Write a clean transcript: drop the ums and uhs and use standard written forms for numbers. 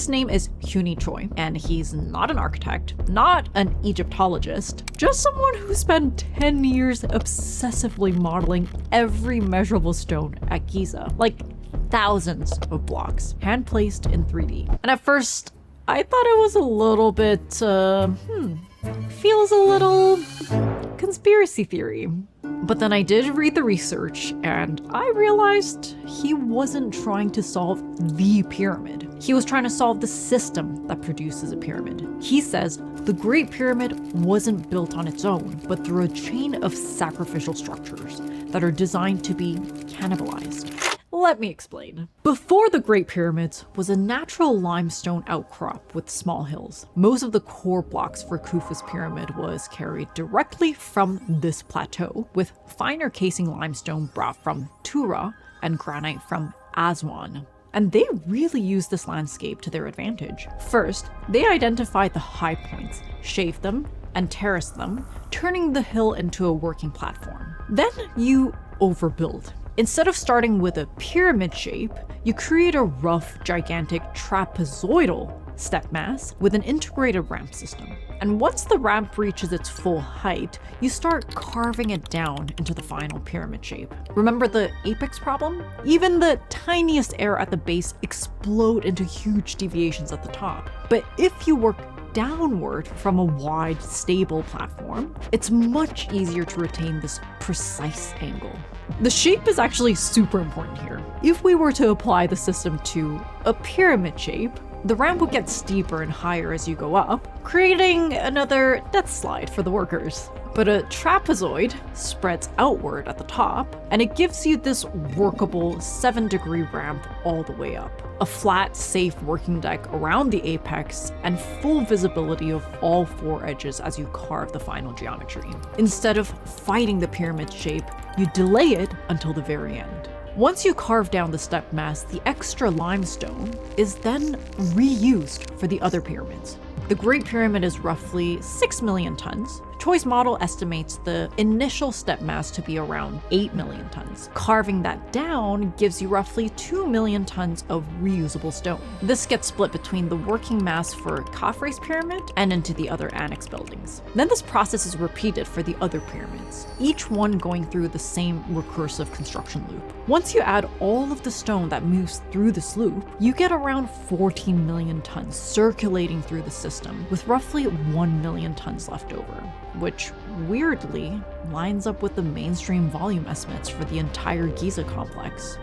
His name is Huni Choi, and he's not an architect, not an Egyptologist, just someone who spent 10 years obsessively modeling every measurable stone at Giza, like thousands of blocks, hand-placed in 3D. And at first, I thought it was a little bit, feels a little conspiracy theory. But then I did read the research, and I realized he wasn't trying to solve the pyramid. He was trying to solve the system that produces a pyramid. He says the Great Pyramid wasn't built on its own, but through a chain of sacrificial structures that are designed to be cannibalized. Let me explain. Before the Great Pyramids was a natural limestone outcrop with small hills. Most of the core blocks for Khufu's pyramid was carried directly from this plateau, with finer casing limestone brought from Tura and granite from Aswan. And they really used this landscape to their advantage. First, they identified the high points, shaved them, and terraced them, turning the hill into a working platform. Then you overbuild. Instead of starting with a pyramid shape, you create a rough, gigantic trapezoidal step mass with an integrated ramp system. And once the ramp reaches its full height, you start carving it down into the final pyramid shape. Remember the apex problem? Even the tiniest error at the base explode into huge deviations at the top. But if you work downward from a wide, stable platform, it's much easier to retain this precise angle. The shape is actually super important here. If we were to apply the system to a pyramid shape, the ramp would get steeper and higher as you go up, creating another death slide for the workers. But a trapezoid spreads outward at the top, and it gives you this workable 7-degree ramp all the way up. A flat, safe working deck around the apex, and full visibility of all 4 edges as you carve the final geometry. Instead of fighting the pyramid shape, you delay it until the very end. Once you carve down the step mass, the extra limestone is then reused for the other pyramids. The Great Pyramid is roughly 6 million tons. Choi's model estimates the initial step mass to be around 8 million tons. Carving that down gives you roughly 2 million tons of reusable stone. This gets split between the working mass for Khafre's pyramid and into the other annex buildings. Then this process is repeated for the other pyramids, each one going through the same recursive construction loop. Once you add all of the stone that moves through this loop, you get around 14 million tons circulating through the system, with roughly 1 million tons left over, which weirdly lines up with the mainstream volume estimates for the entire Giza complex.